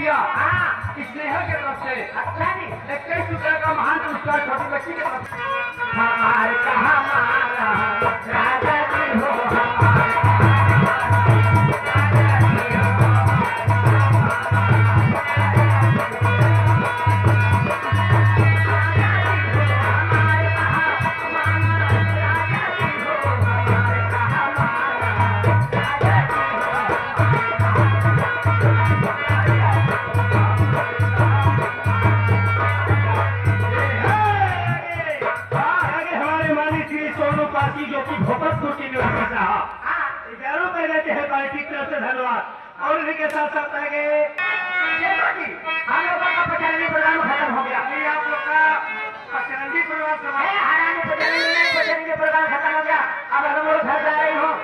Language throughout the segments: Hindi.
रुपया स्नेहा के तरफ से। अच्छा जी, 21 रुपया का महान पुरस्कार छोटी बच्ची के तरफ से। हमारे कहाँ मारा राजा जी हो धन्यवाद। और इसी के साथ साथ आगे हम लोग का पचरंगी प्रोग्राम खत्म हो गया। आप लोग का पचरंगी प्रोग्राम पचरंगी प्रोग्राम खत्म हो गया। अब हम लोग घर जा रही हूँ।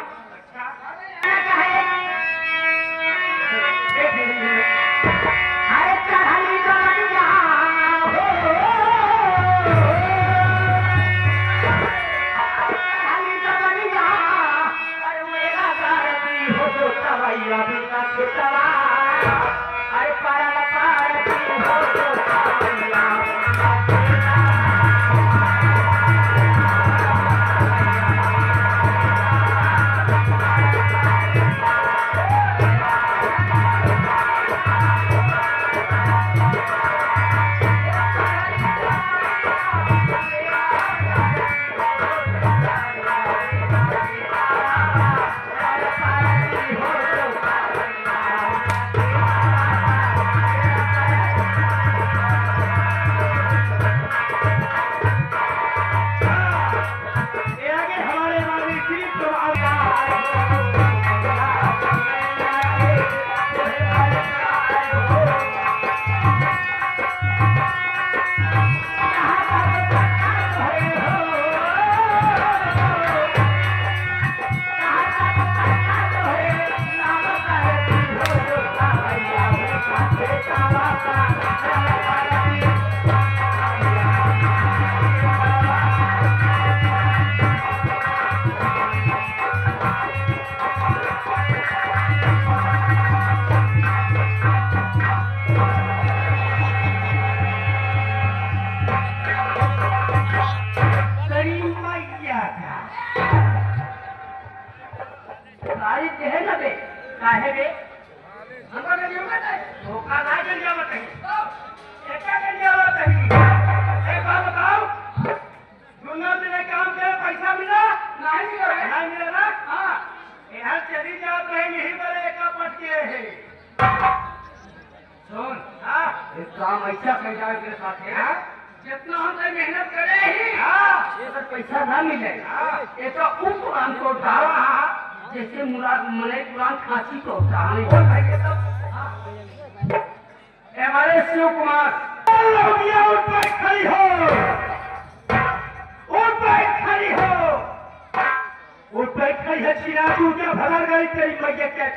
काम ऐसा कर जाए मेरे साथ है जितना हम मेहनत करे ही पैसा ना मिले एक पुरान तोड़ता जैसे मुराद मने पुरान खांसी तोड़ता हमारे शिव कुमार खड़ी हो खड़ी हो उठ खड़ी है चिरा तू क्या भगा गई तेरी मैया क्या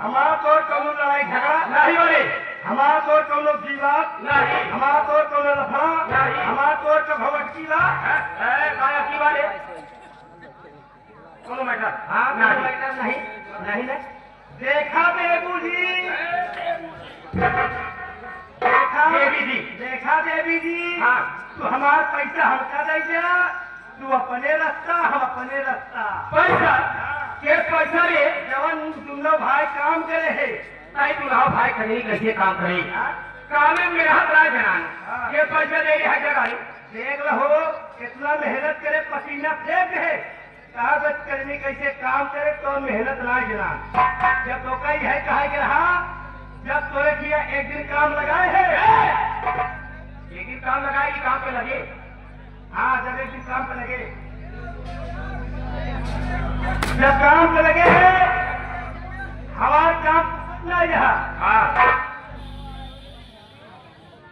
हमारा तो कौन लड़ाई झगड़ा नहीं बोले हमारा तो कौन विवाद नहीं हमारा तो कौन लफड़ा नहीं हमारा तो भगवती की वाले कौन मैटर हाँ मैटर नहीं नहीं नहीं देखा देवी जी देखा देवी जी हाँ तू हमारा पैसा हमका दे दिया तू अपने रास्ता हम अपने रास्ता पैसा के पैसा रे जवन तुम लोग भाई काम करे है ताई तू रहो भाई करे कैसे काम करे काम में मेहनत रहा जनान के पैसा दे रहा जगह देख लो कितना मेहनत करे पसीना फेंक है कागज करनी कैसे काम करे तो मेहनत ना जनान जब तो कही है कहा कि रहा जब तोरे किया एक दिन काम लगाए है एक दिन काम लगाएगी काम पे लगे हाँ जब एक दिन काम पे लगे जब काम पे लगे हैं हमारा काम नहीं रहा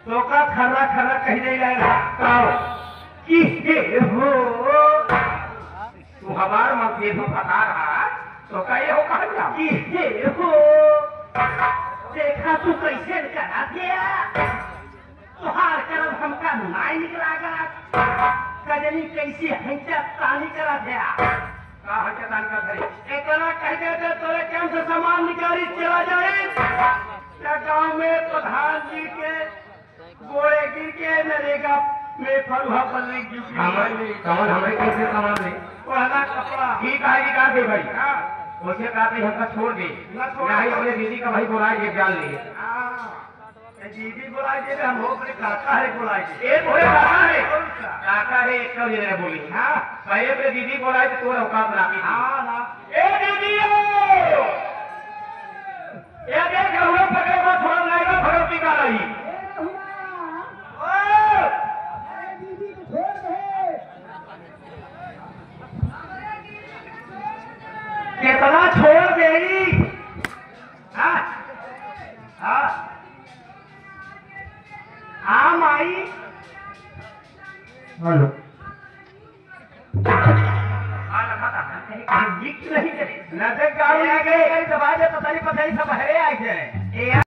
तो का खर्रा खर्रा कही नहीं रहेगा कि हो तू हमार मंत्री को बता रहा तो का ये हो कहा कि हो देखा तू कैसे करा दिया तुहार करम हमका नहीं निकलागा कजनी कैसी हंचा तानी करा दिया का हंचा निकाल कर धरे। इतना कह देते तोरे काम से सामान निकाली चला जाए क्या गांव में प्रधान जी के गोड़े गिर के नरेगा में फरुहा पलने की हमारे कैसे सामान ले पहला कपड़ा ठीक है निकाल दे भाई। हाँ, उसे कहते हमका छोड़ दे ना छोड़। नहीं अपने दीदी का भाई बोला ये जान लिए हाँ, ये दीदी बुलाई दे हम हो अपने काका है बुलाई दे एक बोले काका है कौन सा? काका है एक कल ने बोली हाँ पहले अपने दीदी बोला तो तोर औकात राखी थी। हाँ ना ए दीदी ये देख हुए पकड़ को छोड़ लाएगा भगवती का रही कितना छोड़ देगी हाँ हाँ हाँ माई हेलो नहीं करे नजर गाड़ी आ गए दबा दे पता नहीं सब हरे आए थे